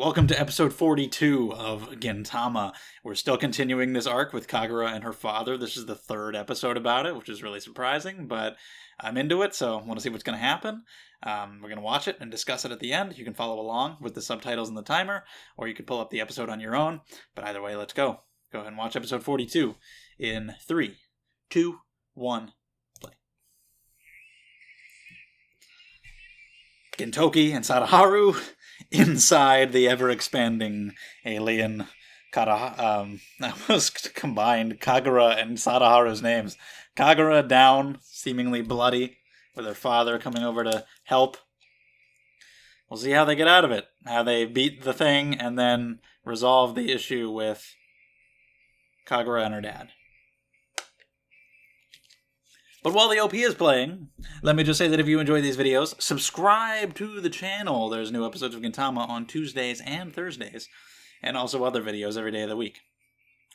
Welcome to episode 42 of Gintama. We're still continuing this arc with Kagura and her father. This is the third episode about it, which is really surprising, but I'm into it, so I want to see what's going to happen. We're going to watch it and discuss it at the end. You can follow along with the subtitles and the timer, or you can pull up the episode on your own. But either way, let's go. Go ahead and watch episode 42 in 3, 2, 1, play. Gintoki and Sadaharu inside the ever-expanding alien I almost combined Kagura and Sadaharu's names. Kagura down, seemingly bloody, with her father coming over to help. We'll see how they get out of it. How they beat the thing and then resolve the issue with Kagura and her dad. But while the OP is playing, let me just say that if you enjoy these videos, subscribe to the channel. There's new episodes of Gintama on Tuesdays and Thursdays, and also other videos every day of the week.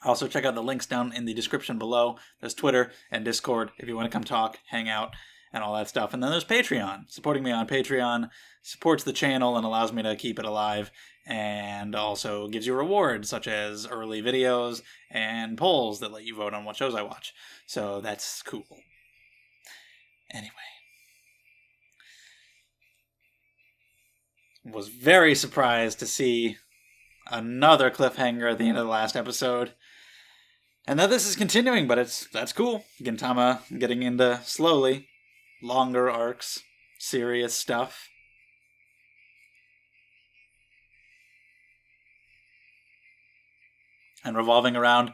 Also, check out the links down in the description below. There's Twitter and Discord if you want to come talk, hang out, and all that stuff. And then there's Patreon. Supporting me on Patreon supports the channel and allows me to keep it alive, and also gives you rewards, such as early videos and polls that let you vote on what shows I watch. So that's cool. Anyway, was very surprised to see another cliffhanger at the end of the last episode. And now this is continuing, but that's cool. Gintama getting into slowly longer arcs, serious stuff. And revolving around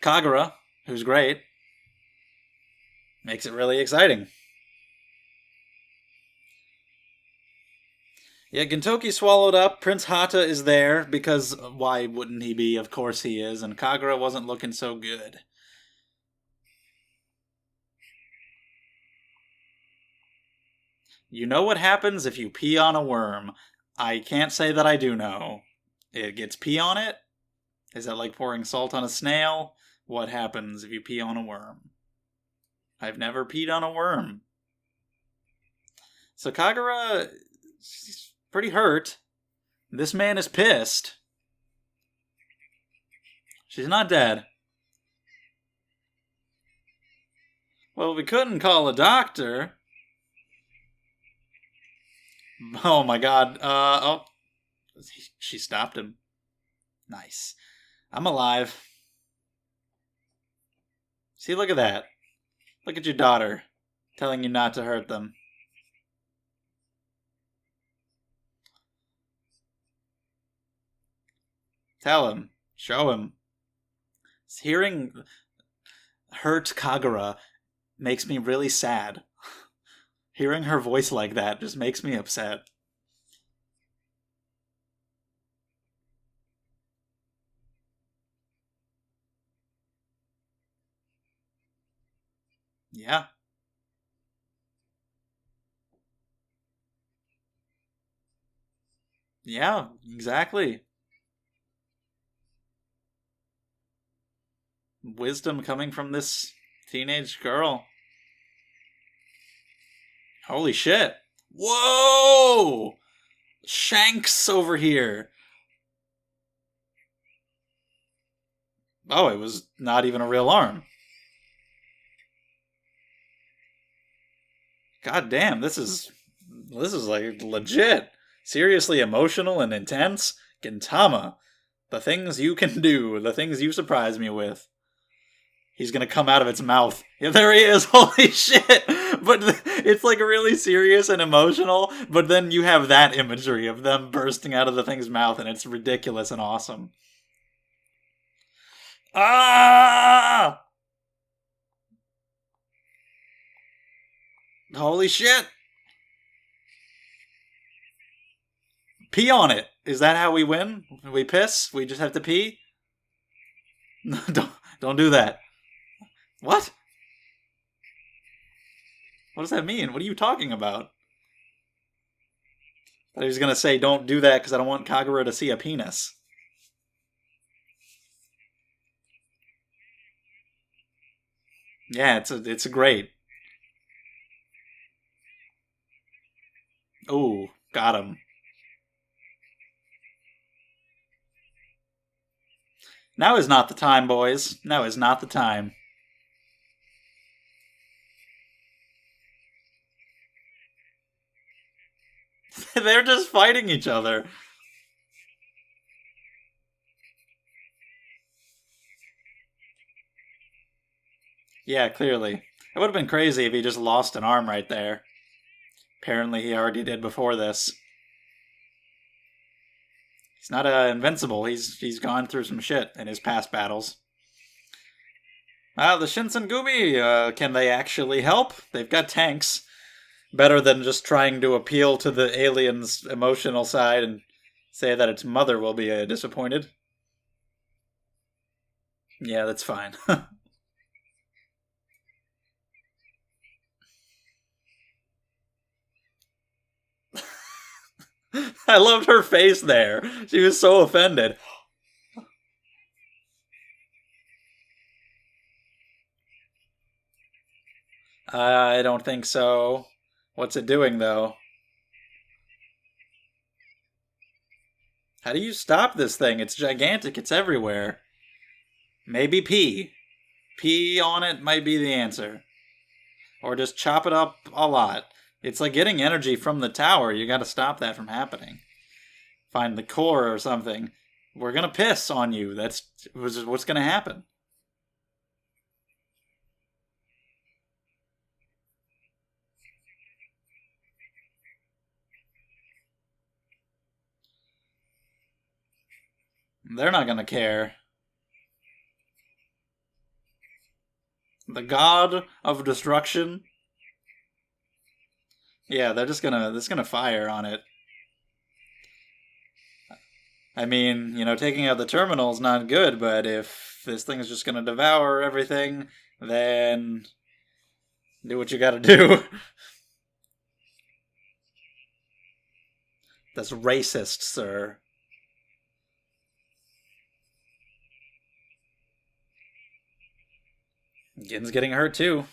Kagura, who's great, makes it really exciting. Yeah, Gintoki swallowed up. Prince Hata is there, because why wouldn't he be? Of course he is. And Kagura wasn't looking so good. You know what happens if you pee on a worm? I can't say that I do know. It gets pee on it? Is that like pouring salt on a snail? What happens if you pee on a worm? I've never peed on a worm. So Kagura, she's pretty hurt. This man is pissed. She's not dead. Well, we couldn't call a doctor. Oh my god. Oh. She stopped him. Nice. I'm alive. See, look at that. Look at your daughter telling you not to hurt them. Tell him. Show him. Hearing hurt Kagura makes me really sad. Hearing her voice like that just makes me upset. Yeah. Yeah, exactly. Wisdom coming from this teenage girl. Holy shit. Whoa! Shanks over here. Oh, it was not even a real arm. God damn, this is like legit. Seriously emotional and intense. Gintama. The things you can do. The things you surprise me with. He's gonna come out of its mouth. Yeah, there he is. Holy shit. But it's like really serious and emotional. But then you have that imagery of them bursting out of the thing's mouth, and it's ridiculous and awesome. Ah! Holy shit. Pee on it. Is that how we win? We piss? We just have to pee? Don't do that. What? What does that mean? What are you talking about? I thought he was going to say, don't do that because I don't want Kagura to see a penis. Yeah, it's great. Oh, got him. Now is not the time, boys. Now is not the time. They're just fighting each other. Yeah, clearly. It would have been crazy if he just lost an arm right there. Apparently he already did before this. He's not invincible. He's gone through some shit in his past battles. The Shinsengumi, can they actually help? They've got tanks. Better than just trying to appeal to the alien's emotional side and say that its mother will be disappointed. Yeah, that's fine. I loved her face there. She was so offended. I don't think so. What's it doing, though? How do you stop this thing? It's gigantic. It's everywhere. Maybe pee. Pee on it might be the answer. Or just chop it up a lot. It's like getting energy from the tower. You gotta stop that from happening. Find the core or something. We're gonna piss on you. That's what's gonna happen. They're not gonna care. The god of destruction. Yeah, they're just gonna fire on it. I mean, taking out the terminal's not good, but if this thing is just gonna devour everything, then do what you gotta do. That's racist, sir. Gin's getting hurt too.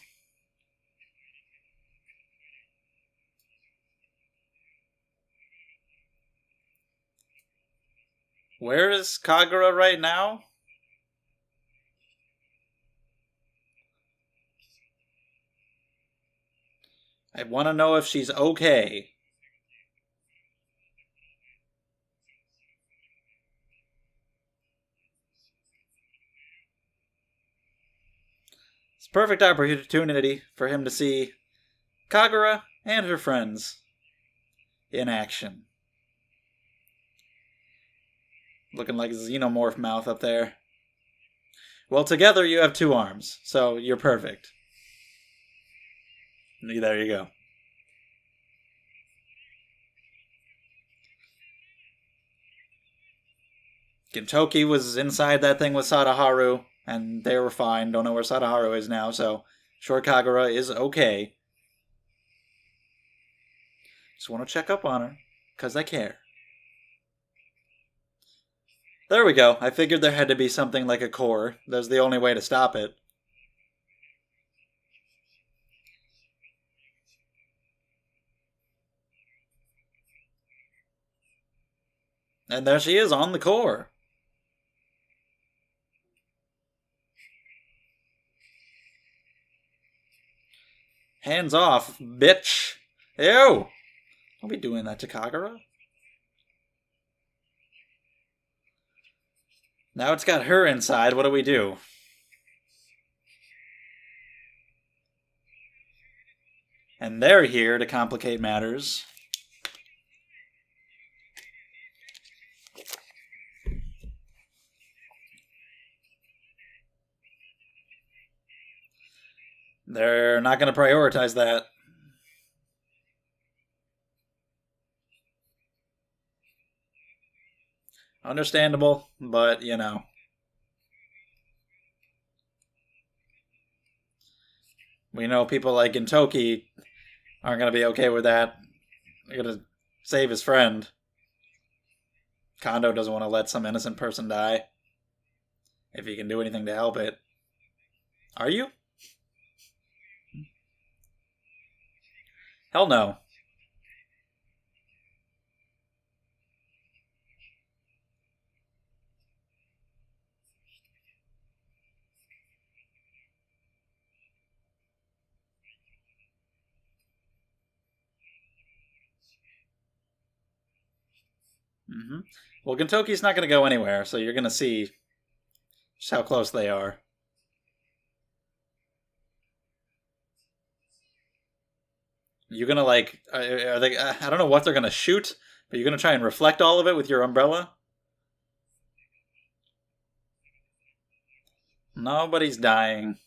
Where is Kagura right now? I want to know if she's okay. It's a perfect opportunity for him to see Kagura and her friends in action. Looking like a xenomorph mouth up there. Well, together you have 2 arms, so you're perfect. There you go. Gintoki was inside that thing with Sadaharu, and they were fine. Don't know where Sadaharu is now, so sure Kagura is okay. Just want to check up on her, because I care. There we go. I figured there had to be something like a core. That's the only way to stop it. And there she is on the core. Hands off, bitch. Ew! Don't be doing that to Kagura. Now it's got her inside. What do we do? And they're here to complicate matters. They're not going to prioritize that. Understandable, but, we know people like Gintoki aren't going to be okay with that. They're going to save his friend. Kondo doesn't want to let some innocent person die. If he can do anything to help it. Are you? Hell no. Mm-hmm. Well, Gintoki's not going to go anywhere, so you're going to see just how close they are. You're going to, like, are they, I don't know what they're going to shoot, but you're going to try and reflect all of it with your umbrella? Nobody's dying.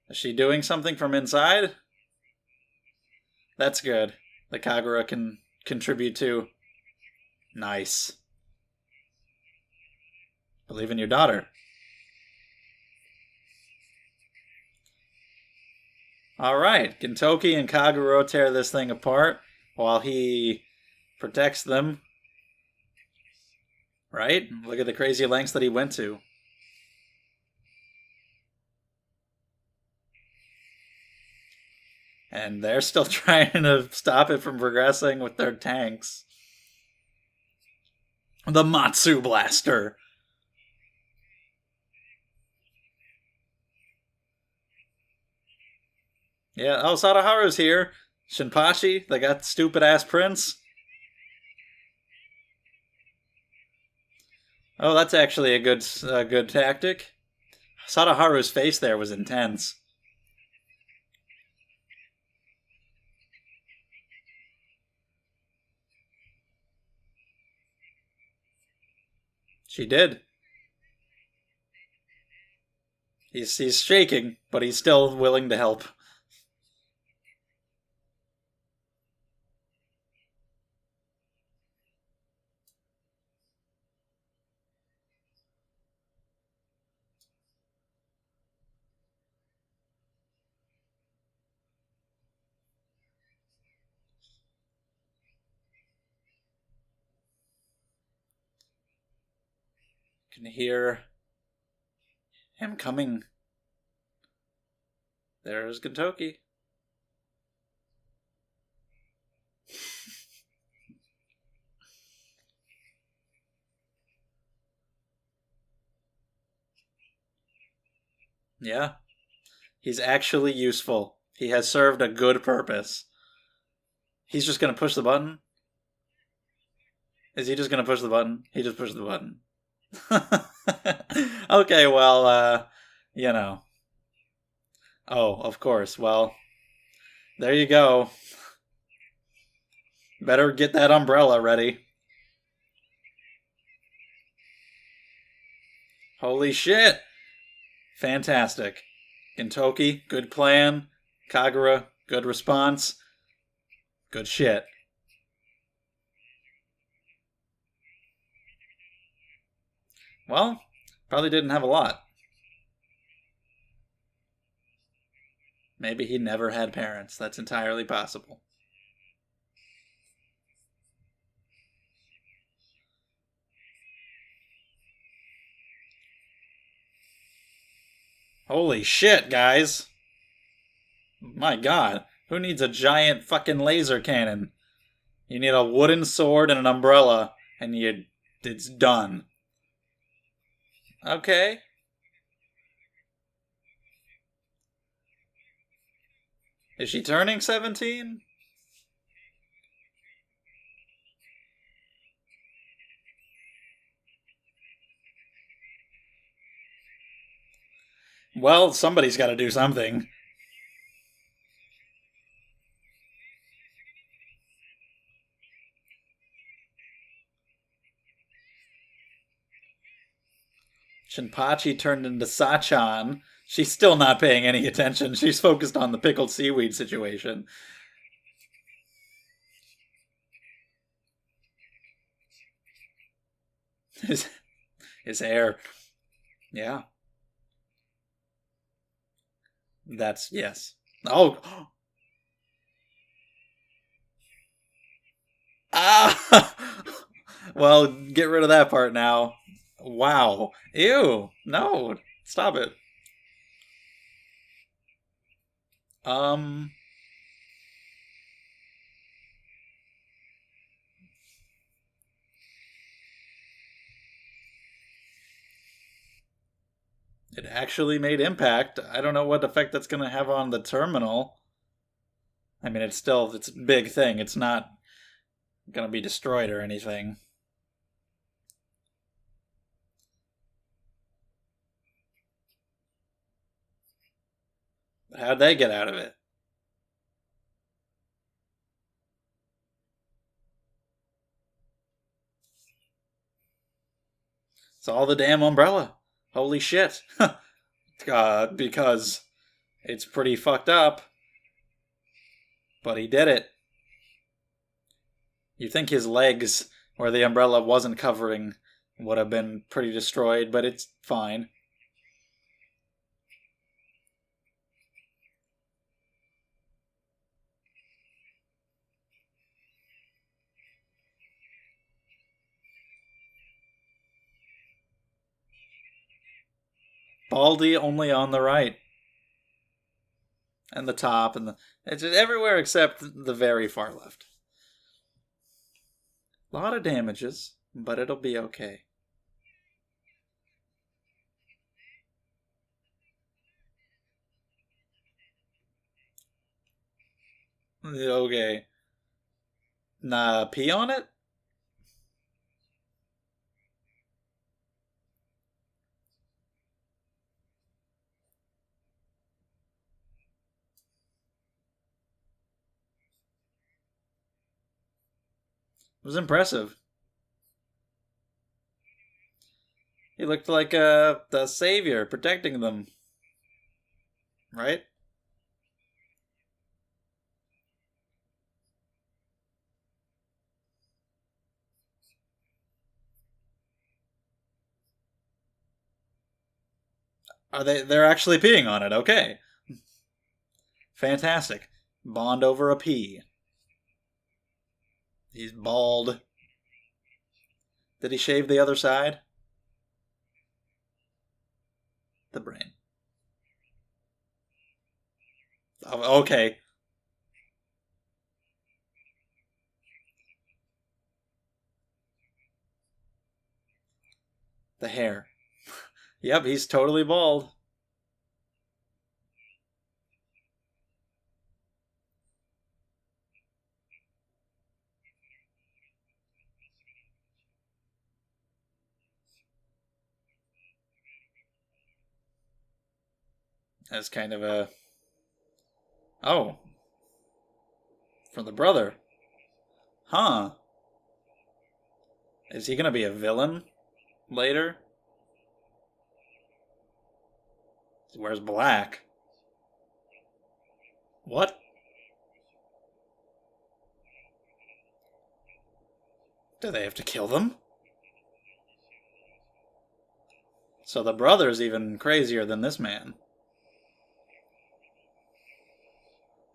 Is she doing something from inside? That's good. The Kagura can contribute to. Nice. Believe in your daughter. Alright, Gintoki and Kagura tear this thing apart while he protects them. Right? Look at the crazy lengths that he went to. And they're still trying to stop it from progressing with their tanks. The Matsu Blaster. Yeah, oh, Sadaharu's here. Shinpachi, they got stupid ass prince. Oh, that's actually a good tactic. Sadaharu's face there was intense. She did. He's shaking, but he's still willing to help. You can hear him coming. There's Gintoki. Yeah. He's actually useful. He has served a good purpose. He's just gonna push the button? Is he just gonna push the button? He just pushed the button. Okay, well, you know. Oh, of course. Well, there you go. Better get that umbrella ready. Holy shit! Fantastic. Gintoki, good plan. Kagura, good response. Good shit. Well, probably didn't have a lot. Maybe he never had parents. That's entirely possible. Holy shit, guys. My god. Who needs a giant fucking laser cannon? You need a wooden sword and an umbrella, and it's done. Okay. Is she turning 17? Well, somebody's got to do something. Shinpachi turned into Sachan. She's still not paying any attention. She's focused on the pickled seaweed situation. His hair. Yeah. That's, yes. Oh. Ah! Well, get rid of that part now. Wow. Ew. No. Stop it. Um. It actually made impact. I don't know what effect that's going to have on the terminal. I mean, it's a big thing. It's not going to be destroyed or anything. But how'd they get out of it? It's all the damn umbrella. Holy shit. Because it's pretty fucked up. But he did it. You think his legs, where the umbrella wasn't covering, would have been pretty destroyed, but it's fine. Baldy only on the right. And the top, and it's just everywhere except the very far left. A lot of damages, but it'll be okay. Okay. Nah, pee on it? It was impressive. He looked like the savior protecting them. Right? They're actually peeing on it, okay. Fantastic. Bond over a pee. He's bald. Did he shave the other side? The brain. Oh, okay. The hair. Yep, he's totally bald. That's kind of a... Oh. From the brother. Huh. Is he gonna be a villain later? He wears black. What? Do they have to kill them? So the brother's even crazier than this man.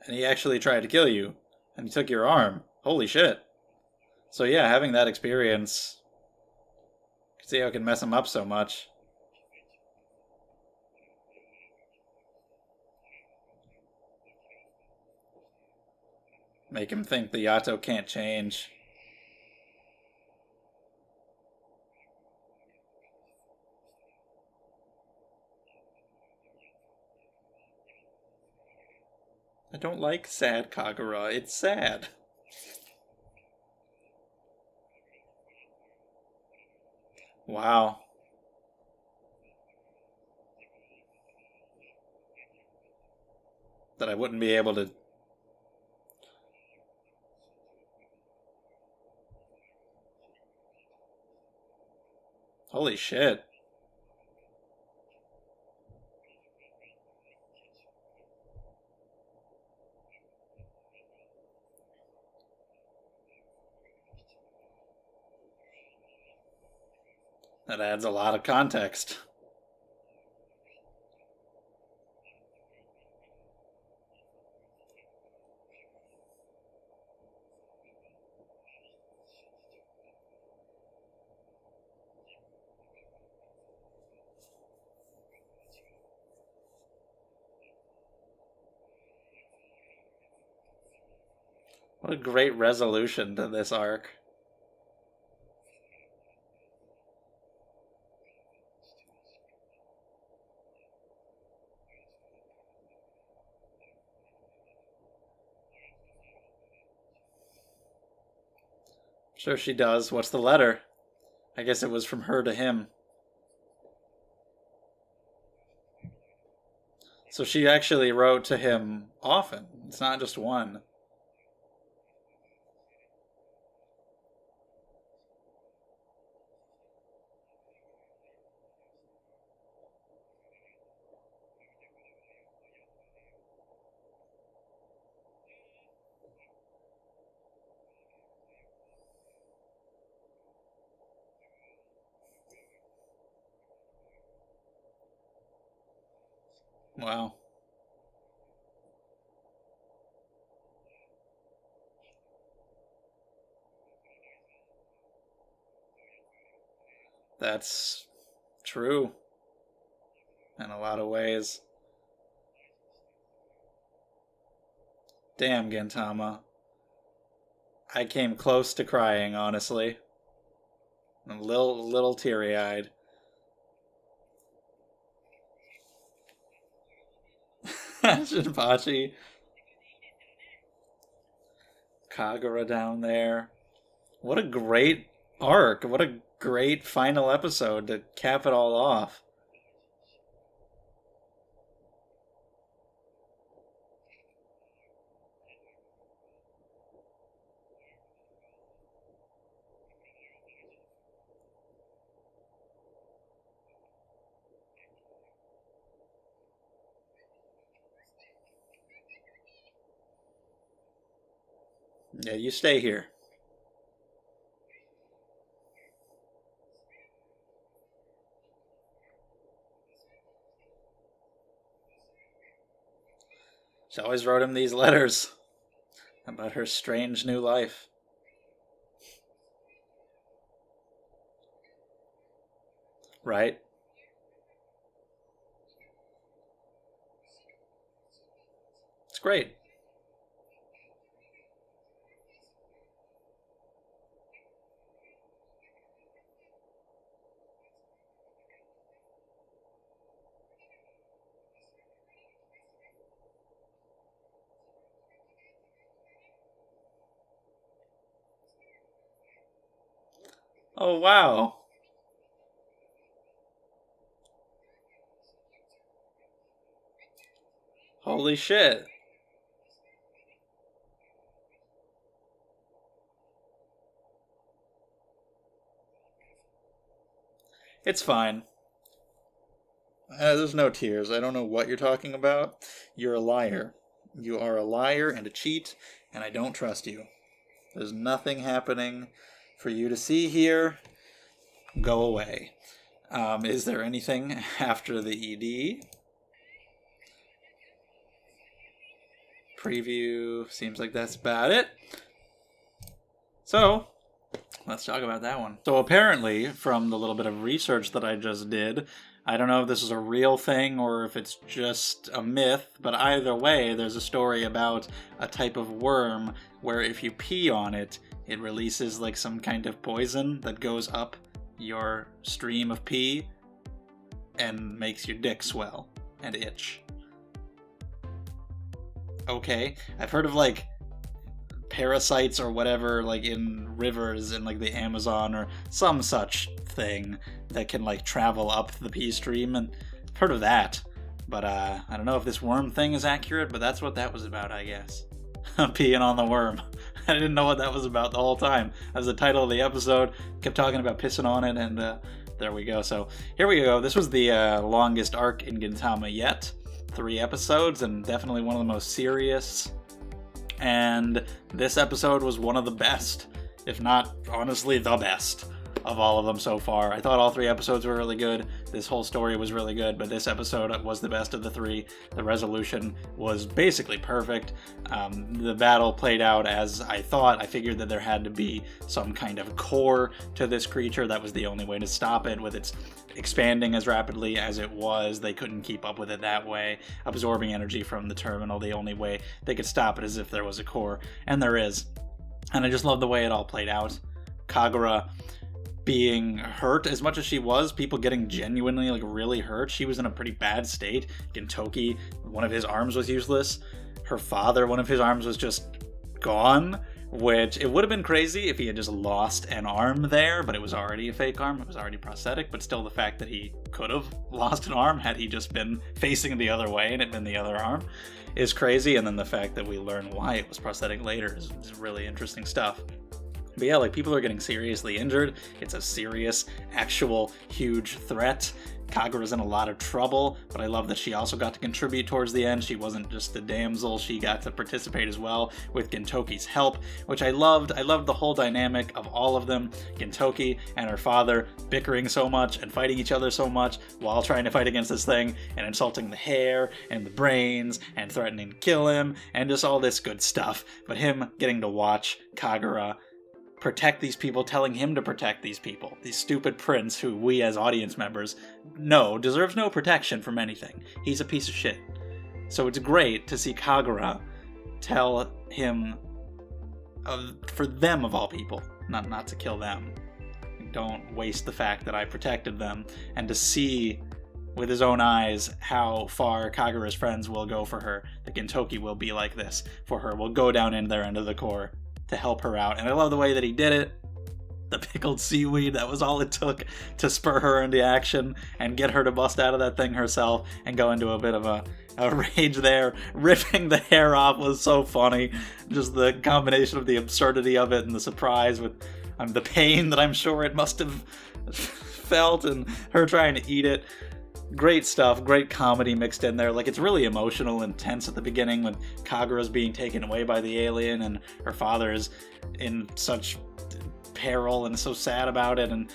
And he actually tried to kill you. And he took your arm. Holy shit. So yeah, having that experience... You can see how it can mess him up so much. Make him think the Yato can't change. I don't like sad Kagura. It's sad. Wow. That I wouldn't be able to... Holy shit. That adds a lot of context. What a great resolution to this arc. Sure she does. What's the letter? I guess it was from her to him. So she actually wrote to him often. It's not just one. Wow. That's true in a lot of ways. Damn, Gintama. I came close to crying, honestly. I'm a little teary-eyed. Shinpachi. Kagura down there. What a great arc. What a great final episode to cap it all off. Yeah, you stay here. She always wrote him these letters about her strange new life. Right? It's great. Oh, wow. Holy shit. It's fine. There's no tears. I don't know what you're talking about. You're a liar. You are a liar and a cheat, and I don't trust you. There's nothing happening for you to see here. Go away. Is there anything after the ED? Preview. Seems like that's about it. So, let's talk about that one. So apparently, from the little bit of research that I just did, I don't know if this is a real thing or if it's just a myth, but either way, there's a story about a type of worm where if you pee on it, it releases like some kind of poison that goes up your stream of pee and makes your dick swell and itch. Okay, I've heard of like parasites or whatever like in rivers in like the Amazon or some such thing that can like travel up the pee stream, and I've heard of that, but I don't know if this worm thing is accurate, but that's what that was about, I guess. Peeing on the worm. I didn't know what that was about the whole time. That was the title of the episode. Kept talking about pissing on it, and there we go. So here we go. This was the longest arc in Gintama yet. 3 episodes, and definitely one of the most serious. And this episode was one of the best, if not, honestly, the best of all of them so far. I thought all 3 episodes were really good. This whole story was really good, but this episode was the best of the 3. The resolution was basically perfect. The battle played out as I thought. I figured that there had to be some kind of core to this creature. That was the only way to stop it, with its expanding as rapidly as it was. They couldn't keep up with it that way. Absorbing energy from the terminal, the only way they could stop it is if there was a core, and there is. And I just love the way it all played out. Kagura being hurt as much as she was, people getting genuinely like really hurt. She was in a pretty bad state. Gintoki, one of his arms was useless. Her father, one of his arms was just gone. which it would have been crazy if he had just lost an arm there, but it was already a fake arm, it was already prosthetic, but still the fact that he could have lost an arm had he just been facing the other way and it been the other arm is crazy, and then the fact that we learn why it was prosthetic later is really interesting stuff. But yeah, like, people are getting seriously injured. It's a serious, actual, huge threat. Kagura's in a lot of trouble, but I love that she also got to contribute towards the end. She wasn't just the damsel, she got to participate as well with Gintoki's help, which I loved. I loved the whole dynamic of all of them. Gintoki and her father bickering so much and fighting each other so much while trying to fight against this thing and insulting the hair and the brains and threatening to kill him and just all this good stuff. But him getting to watch Kagura protect these people, telling him to protect these people. These stupid prince who we as audience members know deserves no protection from anything. He's a piece of shit. So it's great to see Kagura tell him, for them of all people, not to kill them. Don't waste the fact that I protected them, and to see with his own eyes how far Kagura's friends will go for her. The Gintoki will be like this for her, will go down in their end of the core to help her out. And I love the way that he did it. The pickled seaweed, that was all it took to spur her into action and get her to bust out of that thing herself and go into a bit of a rage there. Ripping the hair off was so funny. Just the combination of the absurdity of it and the surprise with the pain that I'm sure it must have felt, and her trying to eat it. Great stuff, great comedy mixed in there. Like, it's really emotional and tense at the beginning when Kagura's being taken away by the alien and her father is in such peril and so sad about it, and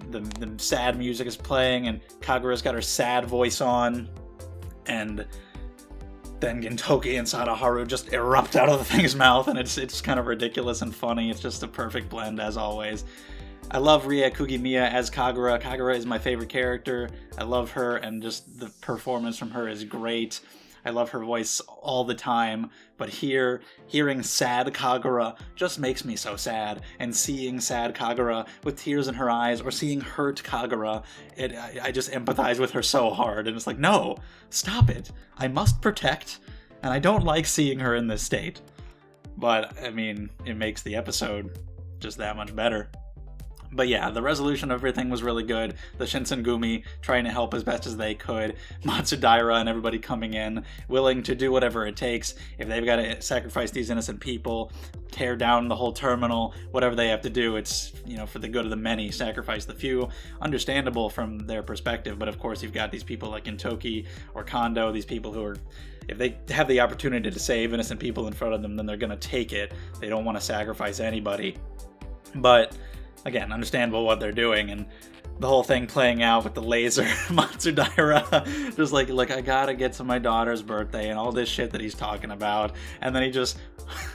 the sad music is playing and Kagura's got her sad voice on, and then Gintoki and Sadaharu just erupt out of the thing's mouth, and it's kind of ridiculous and funny. It's just a perfect blend as always. I love Rie Kugimiya as Kagura. Kagura is my favorite character. I love her, and just the performance from her is great. I love her voice all the time, but hearing sad Kagura just makes me so sad. And seeing sad Kagura with tears in her eyes, or seeing hurt Kagura, I just empathize with her so hard. And it's like, no, stop it. I must protect, and I don't like seeing her in this state. But, I mean, it makes the episode just that much better. But yeah, the resolution of everything was really good. The Shinsengumi trying to help as best as they could. Matsudaira and everybody coming in, willing to do whatever it takes. If they've got to sacrifice these innocent people, tear down the whole terminal, whatever they have to do, it's, for the good of the many, sacrifice the few. Understandable from their perspective, but of course you've got these people like Gintoki or Kondo, these people who are, if they have the opportunity to save innocent people in front of them, then they're going to take it. They don't want to sacrifice anybody. But again, understandable what they're doing, and the whole thing playing out with the laser Matsudaira, just like I gotta get to my daughter's birthday and all this shit that he's talking about, and then he just,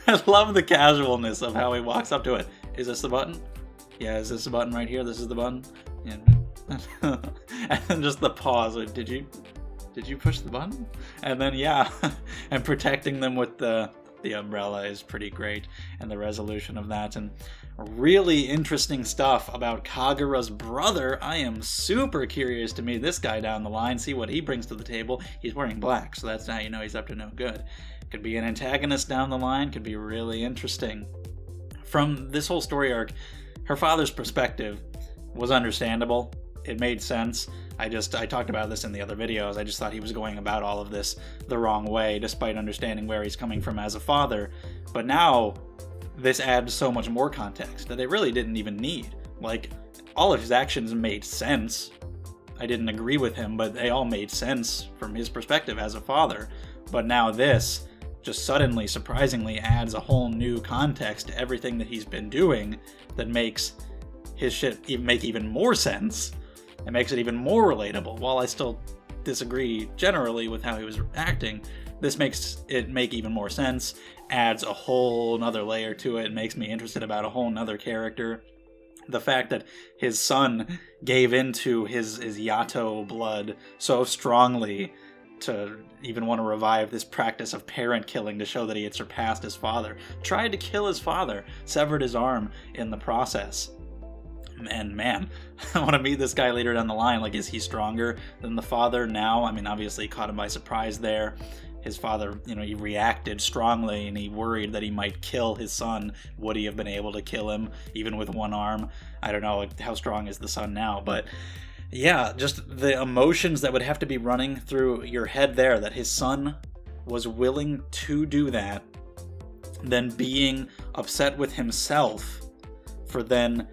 I love the casualness of how he walks up to it. Is this the button? Yeah, is this the button right here? This is the button? Yeah. And then just the pause. Did you push the button? And then, yeah, and protecting them with the umbrella is pretty great, and the resolution of that, and really interesting stuff about Kagura's brother. I am super curious to meet this guy down the line, see what he brings to the table. He's wearing black, so that's how you know he's up to no good. Could be an antagonist down the line, could be really interesting. From this whole story arc, her father's perspective was understandable. It made sense. I talked about this in the other videos. I just thought he was going about all of this the wrong way, despite understanding where he's coming from as a father. But now, this adds so much more context that it really didn't even need. Like, all of his actions made sense. I didn't agree with him, but they all made sense from his perspective as a father. But now this just suddenly, surprisingly, adds a whole new context to everything that he's been doing that makes his shit make even more sense. It makes it even more relatable. While I still disagree generally with how he was acting, this makes it make even more sense, adds a whole nother layer to it, makes me interested about a whole nother character. The fact that his son gave into his Yato blood so strongly to even want to revive this practice of parent killing to show that he had surpassed his father. Tried to kill his father, severed his arm in the process. And man, I want to meet this guy later down the line. Like, is he stronger than the father now? I mean, obviously he caught him by surprise there. his father, he reacted strongly and he worried that he might kill his son. Would he have been able to kill him even with one arm? I don't know how strong is the son now, but yeah, just the emotions that would have to be running through your head there, that his son was willing to do that, then being upset with himself for then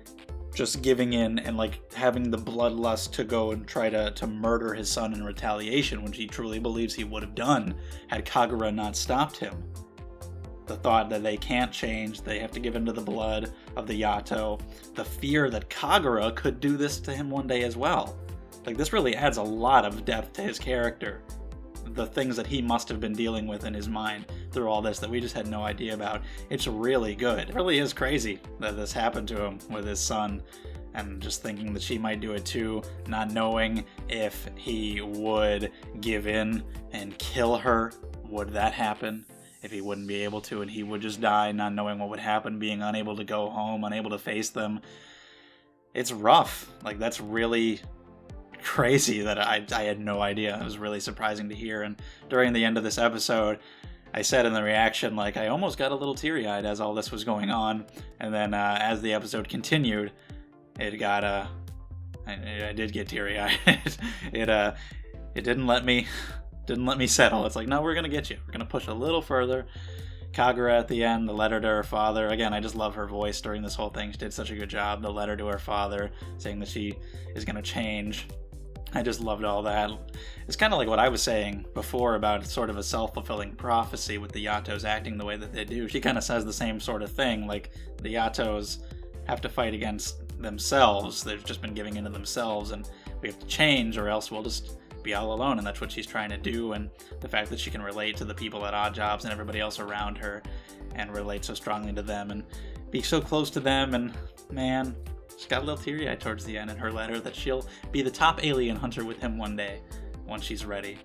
just giving in and like having the bloodlust to go and try to murder his son in retaliation, which he truly believes he would have done had Kagura not stopped him. The thought that they can't change, they have to give into the blood of the Yato, the fear that Kagura could do this to him one day as well. Like, this really adds a lot of depth to his character. The things that he must have been dealing with in his mind through all this that we just had no idea about. It's really good. It really is crazy that this happened to him with his son, and just thinking that she might do it too, not knowing if he would give in and kill her. Would that happen? If he wouldn't be able to and he would just die, not knowing what would happen, being unable to go home, unable to face them. It's rough. Like, that's really crazy that I had no idea. It was really surprising to hear. And during the end of this episode, I said in the reaction, like, I almost got a little teary-eyed as all this was going on. And then as the episode continued, it got I did get teary-eyed. It didn't let me settle. It's like, no, we're gonna get you. We're gonna push a little further. Kagura at the end, the letter to her father. Again, I just love her voice during this whole thing. She did such a good job. The letter to her father saying that she is gonna change. I just loved all that. It's kind of like what I was saying before about sort of a self-fulfilling prophecy with the Yatos acting the way that they do. She kind of says the same sort of thing, like the Yatos have to fight against themselves. They've just been giving into themselves, and we have to change or else we'll just be all alone. And that's what she's trying to do. And the fact that she can relate to the people at odd jobs and everybody else around her and relate so strongly to them and be so close to them, and man, she got a little teary-eyed towards the end in her letter that she'll be the top alien hunter with him one day, once she's ready.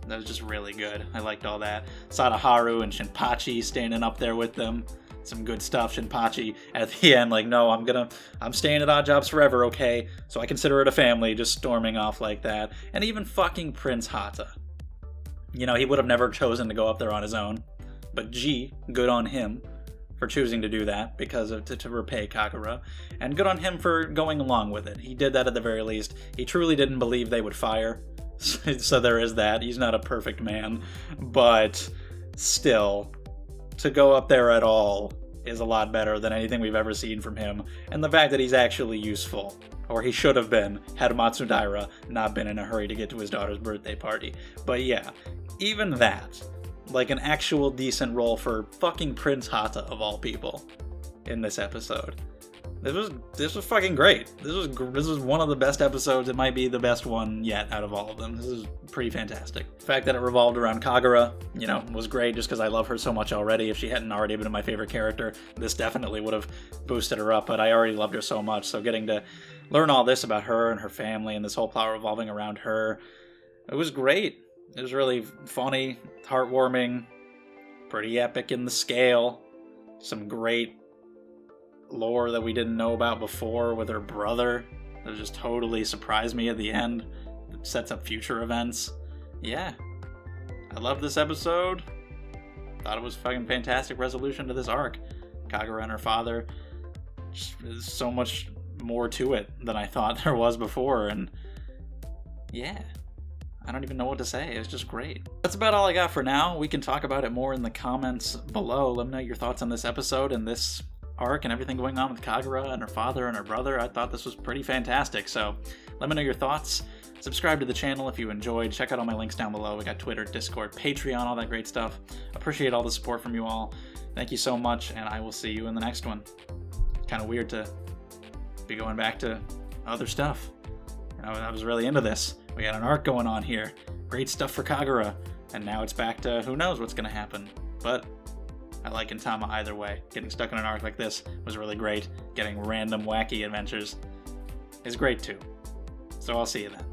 That was just really good. I liked all that. Sadaharu and Shinpachi standing up there with them. Some good stuff. Shinpachi at the end, like, no, I'm staying at odd jobs forever, okay? So I consider it a family, just storming off like that. And even fucking Prince Hata. He would have never chosen to go up there on his own. But gee, good on him for choosing to do that because of to repay Kagura, and good on him for going along with it. He did that at the very least. He truly didn't believe they would fire, so there is that. He's not a perfect man, but still, to go up there at all is a lot better than anything we've ever seen from him, and the fact that he's actually useful, or he should have been, had Matsudaira not been in a hurry to get to his daughter's birthday party. But yeah, even that, like an actual decent role for fucking Prince Hata of all people in this episode. This was fucking great. This was one of the best episodes. It might be the best one yet out of all of them. This is pretty fantastic. The fact that it revolved around Kagura, was great just because I love her so much already. If she hadn't already been my favorite character, this definitely would have boosted her up, but I already loved her so much. So getting to learn all this about her and her family and this whole plot revolving around her, it was great. It was really funny, heartwarming, pretty epic in the scale. Some great lore that we didn't know about before with her brother. That just totally surprised me at the end. It sets up future events. Yeah. I loved this episode. Thought it was fucking fantastic resolution to this arc. Kagura and her father. There's so much more to it than I thought there was before, and yeah. I don't even know what to say. It's just great. That's about all I got for now. We can talk about it more in the comments below. Let me know your thoughts on this episode and this arc and everything going on with Kagura and her father and her brother. I thought this was pretty fantastic. So let me know your thoughts. Subscribe to the channel if you enjoyed. Check out all my links down below. We got Twitter, Discord, Patreon, all that great stuff. Appreciate all the support from you all. Thank you so much, and I will see you in the next one. Kind of weird to be going back to other stuff. I was really into this. We got an arc going on here. Great stuff for Kagura. And now it's back to who knows what's going to happen. But I like Gintama either way. Getting stuck in an arc like this was really great. Getting random wacky adventures is great too. So I'll see you then.